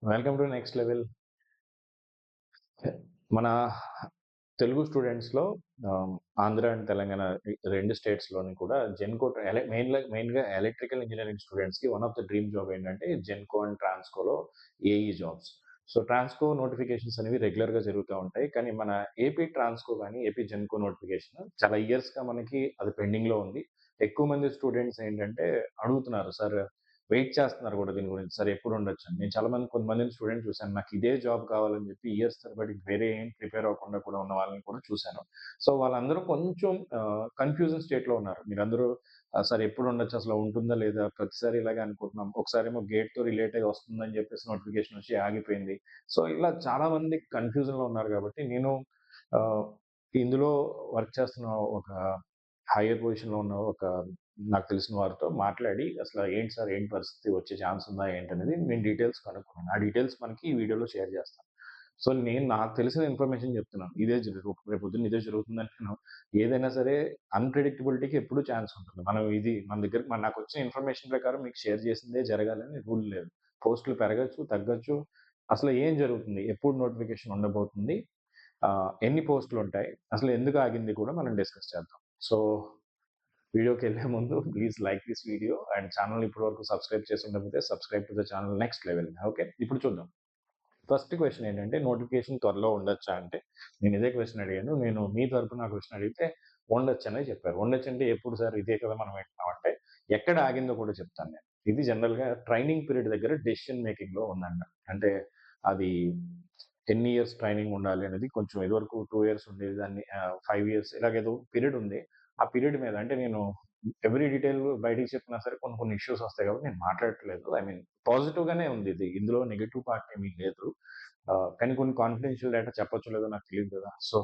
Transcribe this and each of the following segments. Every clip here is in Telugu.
Welcome to next level. మన తెలుగు స్టూడెంట్స్‌లో ఆంధ్ర అండ్ తెలంగాణ 2 స్టేట్స్‌లోని కూడా జెన్‌కో మెయిన్‌గా ఎలక్ట్రికల్ ఇంజినీరింగ్ స్టూడెంట్స్‌కి one of the dream job ఏంటంటే జెన్‌కో అండ్ ట్రాన్స్‌కోలో AE jobs. So, TRANSCO notifications అనేవి రెగ్యులర్‌గా జరుగుతా ఉంటాయి. కానీ మన ఏపీ ట్రాన్స్‌కో గాని, ఏపీ జెన్‌కో నోటిఫికేషన్ చాలా ఇయర్స్‌గా మనకి అది పెండింగ్‌లో ఉంది. ఎక్కువ మంది స్టూడెంట్స్ ఏంటంటే అడుగుతున్నారు, సార్ వెయిట్ చేస్తున్నారు కూడా దీని గురించి. సార్ ఎప్పుడుండొచ్చని. నేను చాలా కొంతమందిని స్టూడెంట్స్ చూసాను. నాకు ఇదే జాబ్ కావాలని చెప్పి ఇయర్స్ తరబడి వేరే ఏం ప్రిపేర్ అవ్వకుండా కూడా ఉన్న వాళ్ళని కూడా చూసాను. సో, వాళ్ళందరూ కొంచెం కన్‌ఫ్యూజన్ స్టేట్‌లో ఉన్నారు. మీరందరూ సార్ ఎప్పుడుండొచ్చు, అసలు ఉంటుందా లేదా? ప్రతిసారి ఇలాగే అనుకుంటున్నాం. ఒకసారేమో గేట్‌తో రిలేట్ అయ్యి వస్తుందని చెప్పేసి నోటిఫికేషన్ వచ్చి ఆగిపోయింది. సో, ఇలా చాలా మంది కన్‌ఫ్యూజన్‌లో ఉన్నారు కాబట్టి నేను ఆహ్, ఇందులో వర్క్ చేస్తున్న ఒక హైయర్ పొజిషన్‌లో ఉన్న ఒక నాకు తెలిసిన వారితో మాట్లాడి అసలు ఏంటి సార్, ఏంటి పరిస్థితి, వచ్చే ఛాన్స్ ఉందా ఏంటనేది నేను డీటెయిల్స్ కనుక్కున్నాను. ఆ డీటెయిల్స్ మనకి ఈ వీడియోలో షేర్ చేస్తాను. సో, నేను నాకు తెలిసిన ఇన్ఫర్మేషన్ చెప్తున్నాను. ఇదే రేపొద్దున్న ఇదే జరుగుతుందని నేను ఏదైనా సరే అన్‌ప్రెడిక్టబిలిటీకి ఎప్పుడూ ఛాన్స్ ఉంటుంది. మనం ఇది మన దగ్గర నాకొచ్చిన ఇన్ఫర్మేషన్ ప్రకారం మీకు షేర్ చేసిందే జరగాలని రూల్ లేదు. పోస్టులు పెరగొచ్చు, తగ్గొచ్చు. అసలు ఏం జరుగుతుంది? ఎప్పుడు నోటిఫికేషన్ ఉండబోతుంది? ఎన్ని పోస్టులుంటాయి? అసలు ఎందుకు ఆగింది కూడా మనం డిస్కస్ చేద్దాం. సో, వీడియోకెళ్ళే ముందు please like this video and channel ఇప్పటివరకు సబ్స్క్రైబ్ చేసి ఉండకపోతే subscribe to the channel next level. Okay, ఇప్పుడు చూద్దాం. ఫస్ట్ క్వెషన్ ఏంటంటే నోటిఫికేషన్ త్వరలో ఉండొచ్చా అంటే, నేను ఇదే క్వెషన్ అడిగాను. నేను మీ తరపున ఆ క్వెషన్ అడిగితే ఉండొచ్చనే చెప్పారు. ఉండొచ్చంటే ఎప్పుడు సార్, ఇదే కదా మనం వింటున్నాం అంటే, ఎక్కడ ఆగిందో కూడా చెప్తాను నేను. ఇది జనరల్‌గా ట్రైనింగ్ పీరియడ్ దగ్గర డెసిషన్ మేకింగ్‌లో ఉందంట. అంటే అది ఎన్ని ఇయర్స్ ట్రైనింగ్ ఉండాలి అనేది కొంచెం ఇదివరకు 2 ఇయర్స్ ఉండేది. దాన్ని 5 ఇయర్స్ ఇలాగేదో పీరియడ్ ఉంది. ఆ పీరియడ్ మీద అంటే నేను ఎవ్రీ డీటెయిల్ బయటికి చెప్పినా సరే కొన్ని కొన్ని ఇష్యూస్ వస్తాయి కాబట్టి నేను మాట్లాడట్లేదు. ఐ మీన్ పాజిటివ్ గానే ఉంది ఇది. ఇందులో నెగెటివ్ పార్ట్ ఏమీ లేదు. కానీ కొన్ని కాన్ఫిడెన్షియల్ డేటా చెప్పొచ్చో లేదో నాకు తెలీదు కదా! సో,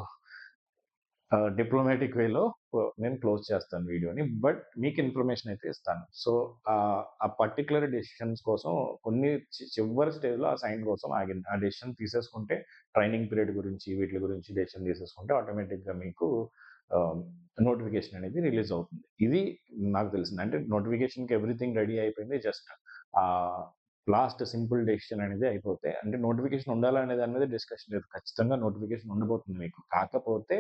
డిప్లొమాటిక్ వేలో నేను క్లోజ్ చేస్తాను వీడియోని. బట్ మీకు ఇన్ఫర్మేషన్ అయితే ఇస్తాను. సో, ఆ పర్టిక్యులర్ డెసిషన్స్ కోసం కొన్ని చివరి స్టేజ్‌లో ఆ సైన్ కోసం ఆగింది. ఆ డెసిషన్ తీసేసుకుంటే ట్రైనింగ్ పీరియడ్ గురించి, వీట్లి గురించి డెసిషన్ తీసేసుకుంటే ఆటోమేటిక్‌గా మీకు ఆహ్, నోటిఫికేషన్ అనేది రిలీజ్ అవుతుంది. ఇది నాకు తెలిసింది. అంటే నోటిఫికేషన్‌కి ఎవ్రీథింగ్ రెడీ అయిపోయింది. జస్ట్ ఆహ్, లాస్ట్ సింపుల్ డెసిషన్ అనేది అయిపోతే, అంటే నోటిఫికేషన్ ఉండాలా అనే దాని మీద డిస్కషన్ లేదు. ఖచ్చితంగా నోటిఫికేషన్ ఉండబోతుంది మీకు. కాకపోతే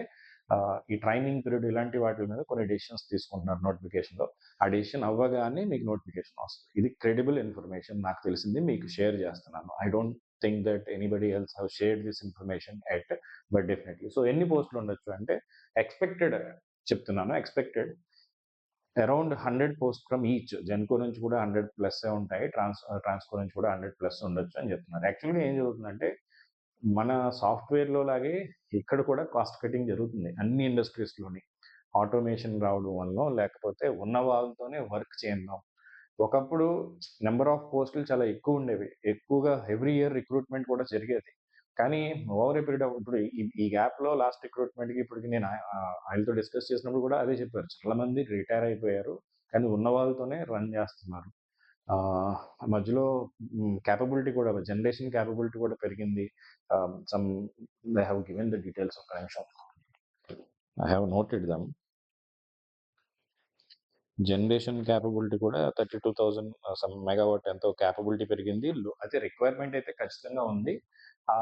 ఈ ట్రైనింగ్ పీరియడ్ ఇలాంటి వాటి మీద కొన్ని డెసిషన్స్ తీసుకుంటున్నారు నోటిఫికేషన్‌లో. ఆ డెసిషన్ అవ్వగానే మీకు నోటిఫికేషన్ వస్తది. ఇది క్రెడిబుల్ ఇన్ఫర్మేషన్, నాకు తెలిసింది మీకు షేర్ చేస్తున్నాను. I don't think that anybody else have shared this information at, but definitely. So, ఎన్ని పోస్టులు ఉండొచ్చు అంటే ఎక్స్‌పెక్టెడ్ చెప్తున్నాను. Expected around 100 post from each. Genco నుంచి కూడా 100 ప్లస్సే ఉంటాయి. ట్రాన్స్‌కో నుంచి కూడా 100 ప్లస్ ఉండొచ్చు అని చెప్తున్నారు. యాక్చువల్‌గా ఏం జరుగుతుందంటే మన సాఫ్ట్‌వేర్‌లో లాగే ఇక్కడ కూడా కాస్ట్ కటింగ్ జరుగుతుంది. అన్ని ఇండస్ట్రీస్‌లోని. ఆటోమేషన్ రావడం వలనో, లేకపోతే ఉన్న వాళ్ళతోనే వర్క్ చేద్దాం. ఒకప్పుడు నంబర్ ఆఫ్ పోస్టులు చాలా ఎక్కువుండేవి. ఎక్కువగా ఎవ్రీ ఇయర్ రిక్రూట్‌మెంట్ కూడా జరిగేది. కానీ ఓవర్ ఏ పీరియడ్ ఆఫ్ ఇప్పుడు ఈ గ్యాప్‌లో లాస్ట్ రిక్రూట్‌మెంట్‌కి ఇప్పటికి నేను ఆయనతో డిస్కస్ చేసినప్పుడు కూడా అదే చెప్పారు. చాలా మంది రిటైర్ అయిపోయారు. కానీ ఉన్న వాళ్ళతోనే రన్ చేస్తున్నారు. ఆహ్, మధ్యలో కేపబిలిటీ కూడా జనరేషన్ కేపబిలిటీ కూడా పెరిగింది. Some they have given the details. ఒక్క నిమిషం. I have noted them. Generation capability కూడా 32,000 సమ్ మెగావాట్ ఎంతో కేపబిలిటీ పెరిగింది. అయితే రిక్వైర్మెంట్ అయితే ఖచ్చితంగా ఉంది. ఆ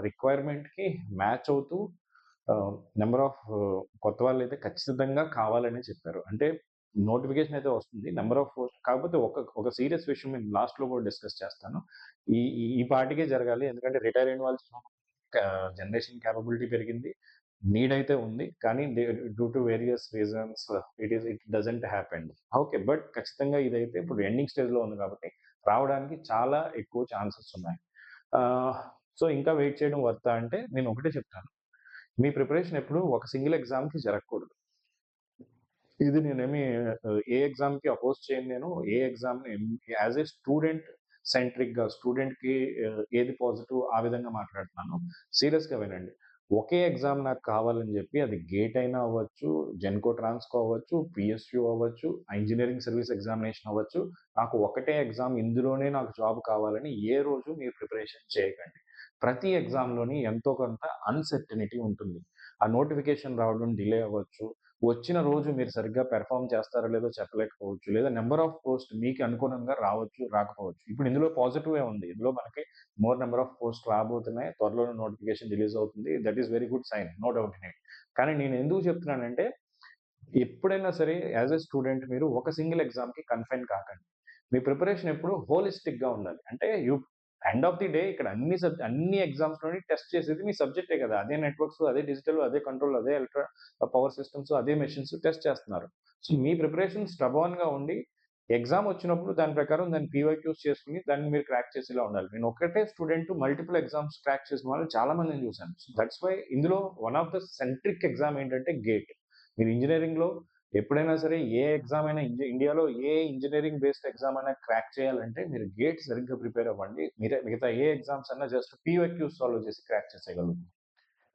రిక్వైర్మెంట్‌కి మ్యాచ్ అవుతూ నంబర్ ఆఫ్ కొత్త వాళ్ళైతే ఖచ్చితంగా కావాలనే చెప్పారు. అంటే నోటిఫికేషన్ అయితే వస్తుంది. నంబర్ ఆఫ్ పోస్ట్ కాకపోతే ఒక సీరియస్ విషయం నేను లాస్ట్‌లో కూడా డిస్కస్ చేస్తాను. ఈ ఈ ఈ పాటికే జరగాలి. ఎందుకంటే రిటైర్ అయిన వాళ్ళు జనరేషన్ కేపబిలిటీ పెరిగింది. నీడ్ అయితే ఉంది. కానీ due to various reasons it doesn't happened. Okay. But ఖచ్చితంగా ఇదైతే ఇప్పుడు ఎండింగ్ స్టేజ్‌లో ఉంది కాబట్టి రావడానికి చాలా ఎక్కువ ఛాన్సెస్ ఉన్నాయి. ఆహ్, సో, ఇంకా వెయిట్ చేయడం వర్తా అంటే నేను ఒకటే చెప్తాను. మీ ప్రిపరేషన్ ఎప్పుడు ఒక సింగిల్ ఎగ్జామ్‌కి జరగకూడదు. ఇది నేనేమి ఏ ఎగ్జామ్‌కి అపోజ్ చేయను నేను. ఏ ఎగ్జామ్‌ని యాస్ ఎ స్టూడెంట్ సెంట్రిక్‌గా స్టూడెంట్‌కి ఏది పాజిటివ్ ఆ విధంగా మాట్లాడుతున్నాను. సీరియస్‌గా వినండి. ఒకే ఎగ్జామ్ నాకు కావాలని జెప్పి అది గేట్ అయినా అవ్వచ్చు, జెన్‌కో ట్రాన్స్‌కో అవ్వచ్చు, పీఎస్‌యూ అవ్వచ్చు, ఇంజినీరింగ్ సర్వీస్ ఎగ్జామినేషన్ అవ్వచ్చు. నాకు ఒకటే ఎగ్జామ్, ఇందులోనే నాకు జాబ్ కావాలని ఏ రోజు మీరు ప్రిపరేషన్ చేయకండి. ప్రతి ఎగ్జామ్‌లోని ఎంతో కొంత అన్‌సర్టెనిటీ ఉంటుంది. ఆ నోటిఫికేషన్ రావడం డిలే అవ్వచ్చు. వచ్చిన రోజు మీరు సరిగ్గా పెర్ఫార్మ్ చేస్తారో లేదో చెప్పలేకపోవచ్చు. లేదా నంబర్ ఆఫ్ పోస్ట్ మీకు అనుగుణంగా రావచ్చు, రాకపోవచ్చు. ఇప్పుడు ఇందులో పాజిటివే ఉంది. ఇందులో మనకి మోర్ నంబర్ ఆఫ్ పోస్ట్ రాబోతున్నాయి. త్వరలోనే నోటిఫికేషన్ రిలీజ్ అవుతుంది. That is very good sign. No doubt in it. కానీ నేను ఎందుకు చెప్తున్నానంటే, ఎప్పుడైనా సరే యాస్ ఎ స్టూడెంట్ మీరు ఒక సింగిల్ ఎగ్జామ్‌కి కన్ఫైన్ కాకండి. మీ ప్రిపరేషన్ ఎప్పుడు హోలిస్టిక్‌గా ఉండాలి. అంటే ఎండ్ ఆఫ్ ది డే ఇక్కడ అన్ని ఎగ్జామ్స్‌లోని టెస్ట్ చేసేది మీ సబ్జెక్టే కదా! అదే నెట్వర్క్స్, అదే డిజిటల్, అదే కంట్రోల్, అదే పవర్ సిస్టమ్స్, అదే మెషిన్స్ టెస్ట్ చేస్తున్నారు. సో, మీ ప్రిపరేషన్ స్టబార్న్‌గా ఉండి ఎగ్జామ్ వచ్చినప్పుడు దాని ప్రకారం దాన్ని పీవైక్యూస్ చేసుకొని దాన్ని మీరు క్రాక్ చేసేలా ఉండాలి. నేను ఒక్కటే స్టూడెంట్ మల్టిపుల్ ఎగ్జామ్స్ క్రాక్ చేసిన వాళ్ళని చాలా మందిని చూసాను. సో, దట్స్ వై ఇందులో one of the centric exam ఏంటంటే గేట్. మీరు ఇంజినీరింగ్‌లో ఎప్పుడైనా సరే ఏ ఎగ్జామ్ అయినా ఇండియాలో ఏ ఇంజినీరింగ్ బేస్డ్ ఎగ్జామ్ అయినా క్రాక్ చేయాలంటే మీరు గేట్ సరిగ్గా ప్రిపేర్ అవ్వండి. మిగతా ఏ ఎగ్జామ్స్ అన్నా జస్ట్ పీవైక్యూస్ సాల్వ్ చేసి క్రాక్ చేసేయగలుగుతారు.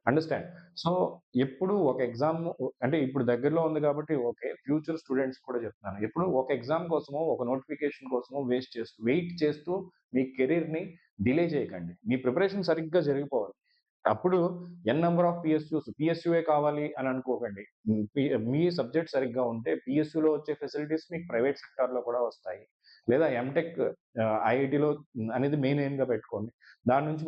అండర్‌స్టాండ్. సో, ఎప్పుడు ఒక ఎగ్జామ్ అంటే ఇప్పుడు దగ్గరలో ఉంది కాబట్టి ఓకే. ఫ్యూచర్ స్టూడెంట్స్ కూడా చెప్తున్నాను. ఎప్పుడు ఒక ఎగ్జామ్ కోసమో, ఒక నోటిఫికేషన్ కోసమో వెయిట్ చేస్తూ మీ కెరియర్‌ని డిలే చేయకండి. మీ ప్రిపరేషన్ సరిగ్గా జరిగిపోవాలి. అప్పుడు నంబర్ ఆఫ్ పిఎస్‌యుయే కావాలి అని అనుకోకండి. హ్మ్. మీ సబ్జెక్ట్ సరిగ్గా ఉంటే పిఎస్‌యులో వచ్చే ఫెసిలిటీస్ మీకు ప్రైవేట్ సెక్టార్‌లో కూడా వస్తాయి. లేదా ఎంటెక్ ఐఐటీలో అనేది మెయిన్ ఎయిమ్‌గా పెట్టుకోండి. దాని నుంచి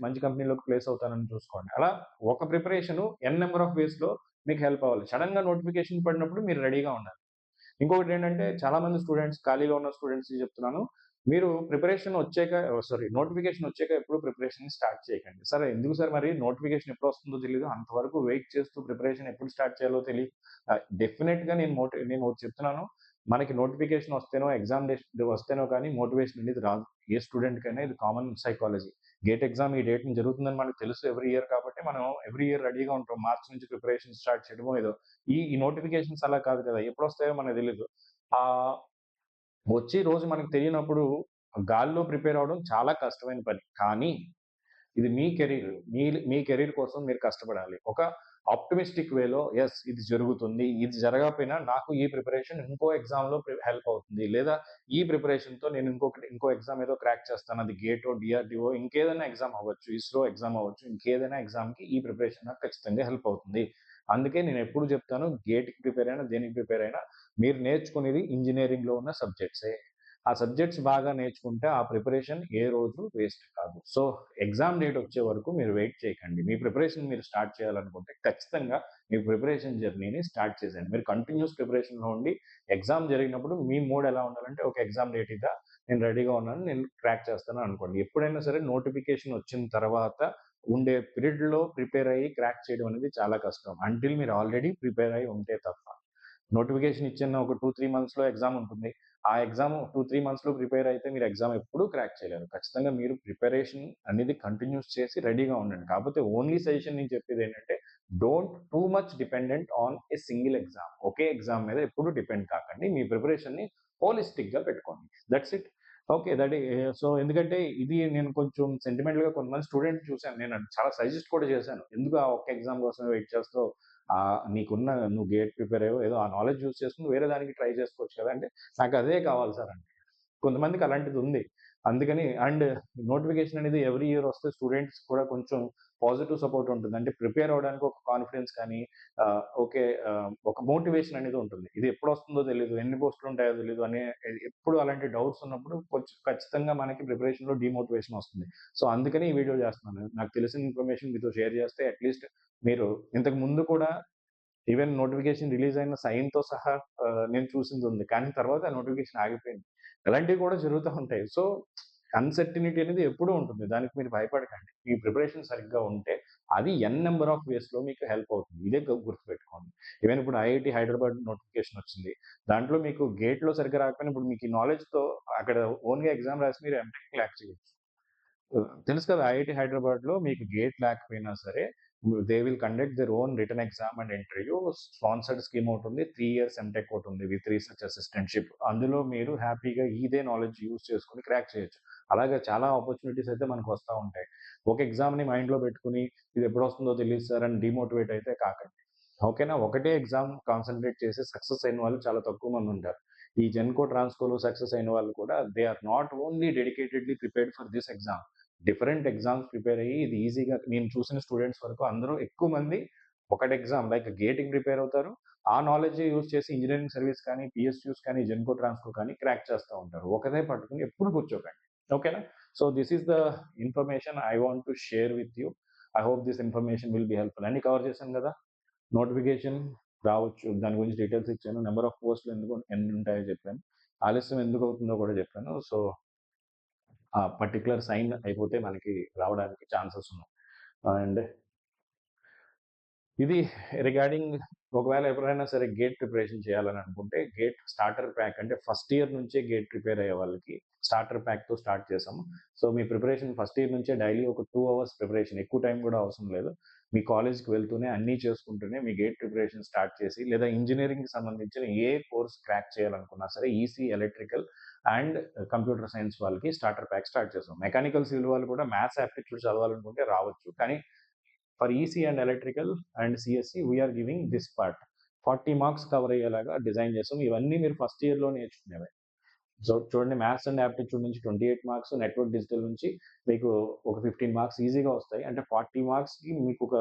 మంచి కంపెనీలోకి ప్లేస్ అవుతానని చూసుకోండి. అలా ఒక ప్రిపరేషను నంబర్ ఆఫ్ వేస్‌లో మీకు హెల్ప్ అవ్వాలి. సడెన్‌గా నోటిఫికేషన్ పడినప్పుడు మీరు రెడీగా ఉండాలి. ఇంకొకటేంటంటే చాలా మంది స్టూడెంట్స్ ఖాళీగా ఉన్న స్టూడెంట్స్‌కి చెప్తున్నాను. మీరు నోటిఫికేషన్ వచ్చాక ఎప్పుడు ప్రిపరేషన్ స్టార్ట్ చేయకండి. సరే ఎందుకు సార్ మరి నోటిఫికేషన్ ఎప్పుడొస్తుందో తెలీదు. అంతవరకు వెయిట్ చేస్తూ ప్రిపరేషన్ ఎప్పుడు స్టార్ట్ చేయాలో తెలీదు. డెఫినిట్‌గా నేను ఒకటి చెప్తున్నాను. మనకి నోటిఫికేషన్ వస్తేనో, ఎగ్జామ్ డేట్ వస్తేనో కానీ మోటివేషన్ అనేది రాదు. ఏ స్టూడెంట్‌కైనా ఇది కామన్ సైకాలజీ. గేట్ ఎగ్జామ్ ఈ డేట్‌ని జరుగుతుందని మనకు తెలుసు ఎవ్రీ ఇయర్ కాబట్టి మనం ఎవ్రీ ఇయర్ రెడీగా ఉంటాం. మార్చ్ నుంచి ప్రిపరేషన్ స్టార్ట్ చేయడమో ఏదో. ఈ నోటిఫికేషన్స్ అలా కాదు కదా! ఎప్పుడొస్తాయో మనకు తెలీదు. ఆహ్, వచ్చి రోజు మనకు తెలియనప్పుడు గాల్లో ప్రిపేర్ అవ్వడం చాలా కష్టమైన పని. కానీ ఇది మీ కెరీర్. మీ కెరీర్ కోసం మీరు కష్టపడాలి. ఒక ఆప్టిమిస్టిక్ వేలో ఇది జరుగుతుంది. ఇది జరగకపోయినా నాకు ఈ ప్రిపరేషన్ ఇంకో ఎగ్జామ్‌లో హెల్ప్ అవుతుంది. లేదా ఈ ప్రిపరేషన్‌తో నేను ఇంకో ఎగ్జామ్ ఏదో క్రాక్ చేస్తాను. అది గేటో, డీఆర్‌డీఓ ఇంకేదైనా ఎగ్జామ్ అవ్వచ్చు. ఇస్రో ఎగ్జామ్ అవ్వచ్చు. ఇంకేదైనా ఎగ్జామ్‌కి ఈ ప్రిపరేషన్ నాకు ఖచ్చితంగా హెల్ప్ అవుతుంది. అందుకే నేను ఎప్పుడు చెప్తాను గేట్‌కి ప్రిపేర్ అయినా, దేనికి ప్రిపేర్ అయినా మీరు నేర్చుకునేది ఇంజినీరింగ్‌లో ఉన్న సబ్జెక్ట్సే. ఆ సబ్జెక్ట్స్ బాగా నేర్చుకుంటే ఆ ప్రిపరేషన్ ఏ రోజు వేస్ట్ కాదు. సో, ఎగ్జామ్ డేట్ వచ్చే వరకు మీరు వెయిట్ చేయకండి. మీ ప్రిపరేషన్ మీరు స్టార్ట్ చేయాలనుకుంటే ఖచ్చితంగా మీ ప్రిపరేషన్ జర్నీని స్టార్ట్ చేసేయండి. మీరు కంటిన్యూయస్ ప్రిపరేషన్‌లో ఉండి ఎగ్జామ్ జరిగినప్పుడు మీ మూడ్ ఎలా ఉండాలంటే ఒక ఎగ్జామ్ డేట్ ఇదా, నేను రెడీగా ఉన్నాను. నేను క్రాక్ చేస్తాను అనుకోండి. ఎప్పుడైనా సరే నోటిఫికేషన్ వచ్చిన తర్వాత ఉండే పీరియడ్‌లో ప్రిపేర్ అయ్యి క్రాక్ చేయడం అనేది చాలా కష్టం. అంటిల్ మీరు ఆల్రెడీ ప్రిపేర్ అయ్యి ఉంటే తప్ప. నోటిఫికేషన్ ఇచ్చిన ఒక 2, 3 మంత్స్‌లో ఎగ్జామ్ ఉంటుంది. ఆ ఎగ్జామ్ 2, 3 మంత్స్‌లో ప్రిపేర్ అయితే మీరు ఎగ్జామ్ ఎప్పుడూ క్రాక్ చేయలేరు. ఖచ్చితంగా మీరు ప్రిపరేషన్ అనేది కంటిన్యూస్ చేసి రెడీగా ఉండండి. కాకపోతే ఓన్లీ సజెషన్ నేను చెప్పేదేంటంటే don't too much dependent on a single exam. ఒకే ఎగ్జామ్ మీద ఎప్పుడు డిపెండ్ కాకండి. మీ ప్రిపరేషన్‌ని హోలిస్టిక్‌గా పెట్టుకోండి. That's it. ఓకే. సో, ఎందుకంటే ఇది నేను కొంచెం సెంటిమెంటల్‌గా కొంతమంది స్టూడెంట్స్ చూసాను. నేను చాలా సజెస్ట్ కూడా చేశాను. ఎందుకు ఆ ఒక్క ఎగ్జామ్ కోసమే వెయిట్ చేస్తావు? నువ్వు గేట్ ప్రిపేర్ అయ్యావు. ఏదో ఆ నాలెడ్జ్ యూజ్ చేసుకొని వేరే దానికి ట్రై చేసుకోవచ్చు కదా! అంటే నాకదే కావాలి సార్ అంటే. కొంతమందికి అలాంటిదుంది. అందుకని నోటిఫికేషన్ అనేది ఎవ్రీ ఇయర్ వస్తే స్టూడెంట్స్ కూడా కొంచెం పాజిటివ్ సపోర్ట్ ఉంటుంది. అంటే ప్రిపేర్ అవ్వడానికి ఒక కాన్ఫిడెన్స్ కానీ ఓకే. ఒక మోటివేషన్ అనేది ఉంటుంది. ఇది ఎప్పుడొస్తుందో తెలీదు. ఎన్ని పోస్టులు ఉంటాయో తెలీదు అని ఎప్పుడు అలాంటి డౌట్స్ ఉన్నప్పుడు కొంచెం ఖచ్చితంగా మనకి ప్రిపరేషన్‌లో డీమోటివేషన్ వస్తుంది. సో, అందుకని ఈ వీడియో చేస్తున్నాను. నాకు తెలిసిన ఇన్ఫర్మేషన్ మీతో షేర్ చేస్తే అట్‌లీస్ట్ మీరు ఇంతకు ముందు కూడా ఈవెన్ నోటిఫికేషన్ రిలీజ్ అయిన సైన్‌తో సహా నేను చూసిందుంది. కానీ తర్వాత ఆ నోటిఫికేషన్ ఆగిపోయింది. ఇలాంటివి కూడా జరుగుతా ఉంటాయి. సో, అన్‌సర్టెనిటీ అనేది ఎప్పుడూ ఉంటుంది. దానికి మీరు భయపడకండి. మీ ప్రిపరేషన్ సరిగ్గా ఉంటే అది నంబర్ ఆఫ్ వేస్‌లో మీకు హెల్ప్ అవుతుంది. ఇదే గుర్తుపెట్టుకోండి. ఈవెన్ ఇప్పుడు ఐఐటీ హైదరాబాద్ నోటిఫికేషన్ వచ్చింది. దాంట్లో మీకు గేట్‌లో సరిగ్గా రాకపోయినా ఇప్పుడు మీకు ఈ నాలెడ్జ్‌తో అక్కడ ఓన్‌గా ఎగ్జామ్ రాసి మీరు ఎంటెక్ క్రాక్ చేయొచ్చు. తెలుసు కదా! ఐఐటీ హైదరాబాద్‌లో మీకు గేట్ లేకపోయినా సరే, they will conduct their own written exam and interview. Sponsored scheme ఒకటుంది. 3 ఇయర్స్ ఎంటెక్ ఒకటుంది విత్ రీసెర్చ్ అసిస్టెంట్‌షిప్. అందులో మీరు హ్యాపీగా ఇదే నాలెడ్జ్ యూజ్ చేసుకొని క్రాక్ చేయొచ్చు. అలాగే చాలా ఆపర్చునిటీస్ అయితే మనకు వస్తా ఉంటాయి. ఒక ఎగ్జామ్‌ని మైండ్‌లో పెట్టుకొని ఇది ఎప్పుడొస్తుందో తెలీదు సార్ అని డీమోటివేట్ అయితే కాకండి. ఓకేనా? ఒకటే ఎగ్జామ్ కాన్సంట్రేట్ చేసి సక్సెస్ అయిన వాళ్ళు చాలా తక్కువ మంది ఉంటారు. ఈ జెన్‌కో, ట్రాన్స్‌కోలో సక్సెస్ అయిన వాళ్ళు కూడా they are not only dedicatedly prepared for this exam. Different exams prepare అయ్యి ఇది ఈజీగా నేను చూసిన స్టూడెంట్స్ వరకు అందరూ ఎక్కువ మంది ఒకటి ఎగ్జామ్ లైక్ గేట్‌కి ప్రిపేర్ అవుతారు. ఆ నాలెడ్జ్ యూజ్ చేసి ఇంజనీరింగ్ సర్వీస్ కానీ, పిఎస్యూస్ కానీ, జెన్కో ట్రాన్స్కో కానీ క్రాక్ చేస్తూ ఉంటారు. ఒకదే పట్టుకుని ఎప్పుడు కూర్చోకండి. ఓకేనా? So this is the information I want to share with you. I hope this information will be helpful. అన్ని కవర్ చేశాను కదా! నోటిఫికేషన్ రావచ్చు. దాని గురించి డీటెయిల్స్ ఇచ్చాను. నెంబర్ ఆఫ్ పోస్టులు ఎన్ని ఉంటాయో చెప్పాను. ఆలస్యం ఎందుకు అవుతుందో కూడా చెప్పాను. సో, ఆ పర్టిక్యులర్ సైన్ అయిపోతే మనకి రావడానికి ఛాన్సెస్ ఉన్నాయి. అండ్ ఇది రిగార్డింగ్ ఒకవేళ ఎవరైనా సరే గేట్ ప్రిపరేషన్ చేయాలని అనుకుంటే గేట్ స్టార్టర్ ప్యాక్ అంటే ఫస్ట్ ఇయర్ నుంచే గేట్ ప్రిపేర్ అయ్యే వాళ్ళకి స్టార్టర్ ప్యాక్తో స్టార్ట్ చేసాము. సో మీ ప్రిపరేషన్ ఫస్ట్ ఇయర్ నుంచే డైలీ ఒక 2 అవర్స్ ప్రిపరేషన్, ఎక్కువ టైం కూడా అవసరం లేదు. మీ కాలేజ్కి వెళ్తూనే అన్నీ చేసుకుంటూనే మీ గేట్ ప్రిపరేషన్ స్టార్ట్ చేసి, లేదా ఇంజనీరింగ్కి సంబంధించిన ఏ కోర్స్ క్రాక్ చేయాలనుకున్నా సరే EC, electrical and computer science వాళ్ళకి స్టార్టర్ ప్యాక్ స్టార్ట్ చేసాం. మెకానికల్ సివిల్ వాళ్ళు కూడా మ్యాథ్స్ యాప్టిట్యూడ్ చదవాలనుకుంటే రావచ్చు. కానీ for EC and electrical and CSC we're giving this part 40 marks cover అయ్యేలాగా డిజైన్ చేస్తాం. ఇవన్నీ మీరు ఫస్ట్ ఇయర్లో నేర్చుకునేవే. సో చూడండి, మ్యాథ్స్ అండ్ యాప్టిట్యూడ్ నుంచి 28 మార్క్స్, నెట్వర్క్ డిజిటల్ నుంచి మీకు ఒక 15 మార్క్స్ ఈజీగా వస్తాయి. అంటే 40 మార్క్స్కి మీకు ఒక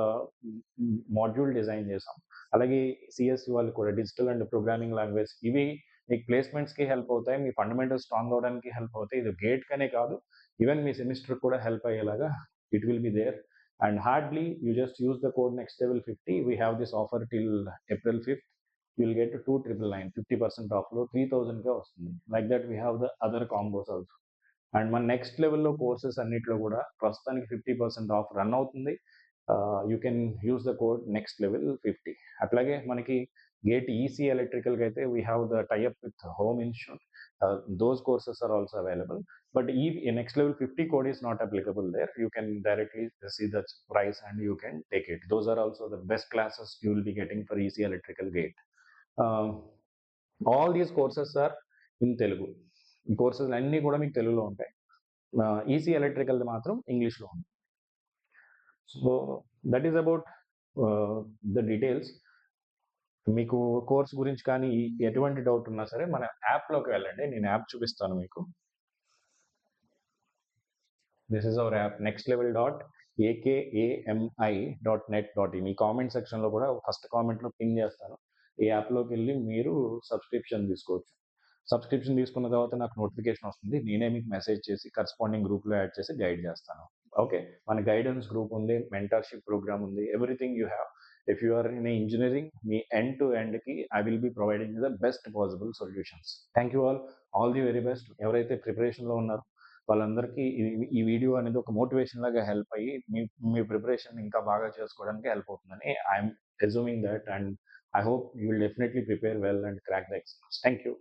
మాడ్యూల్ డిజైన్ చేసాం. అలాగే సిఎస్సి వాళ్ళు కూడా డిజిటల్ అండ్ ప్రోగ్రామింగ్ లాంగ్వేజ్, ఇవి మీకు ప్లేస్మెంట్స్కి హెల్ప్ అవుతాయి, మీ ఫండమెంటల్ స్ట్రాంగ్ అవడానికి హెల్ప్ అవుతాయి. ఇది గేట్ కనే కాదు, ఈవెన్ మీ సెమిస్టర్ కూడా హెల్ప్ అయ్యేలాగా it will be there. And hardly you just use the code next level 50. We have this offer till April 5th. You'll get 2,999, 50% off లో 3,000 గా వస్తుంది. Like that we have the other combos also. And మన నెక్స్ట్ లెవెల్లో కోర్సెస్ అన్నిట్లో కూడా ప్రస్తుతానికి 50% ఆఫ్ రన్ అవుతుంది. You can use the code next level 50. అట్లాగే మనకి గేట్ ఈసీ ఎలక్ట్రికల్కి అయితే we have the tie up with home institute. Those courses are also available, but next level 50 code is not applicable there. You can directly see the price and you can take it. Those are also the best classes you will be getting for EC electrical gate. Um, all these courses are in Telugu. ఈ కోర్సెస్ అన్నీ కూడా మీకు తెలుగులో ఉంటాయి. ఈసీ ఎలక్ట్రికల్ మాత్రం ఇంగ్లీష్లో ఉంది. So that is about the details. మీకు కోర్స్ గురించి కానీ ఎటువంటి డౌట్ ఉన్నా సరే మన యాప్లోకి వెళ్ళండి. నేను యాప్ చూపిస్తాను మీకు. This is our app, nextlevel.akami.net.in. ఈ కామెంట్ సెక్షన్లో కూడా ఫస్ట్ కామెంట్లో పిన్ చేస్తాను. ఈ యాప్లోకి వెళ్ళి మీరు సబ్స్క్రిప్షన్ తీసుకోవచ్చు. సబ్స్క్రిప్షన్ తీసుకున్న తర్వాత నాకు నోటిఫికేషన్ వస్తుంది. నేనే మీకు మెసేజ్ చేసి కరస్పాండింగ్ గ్రూప్లో యాడ్ చేసి గైడ్ చేస్తాను. ఓకే, మన గైడెన్స్ గ్రూప్ ఉంది, మెంటర్షిప్ ప్రోగ్రామ్ ఉంది, everything you have. If you are in engineering, మీ ఎండ్ టు ఎండ్కి I will be providing the best possible solutions. Thank you all the very best. ఎవరైతే ప్రిపరేషన్లో ఉన్నారో వాళ్ళందరికీ ఈ వీడియో అనేది ఒక మోటివేషన్ లాగా హెల్ప్ అయ్యి మీ ప్రిపరేషన్ ఇంకా బాగా చేసుకోవడానికి హెల్ప్ అవుతుందని I'm assuming that, and I hope you will definitely prepare well and crack the exams. Thank you.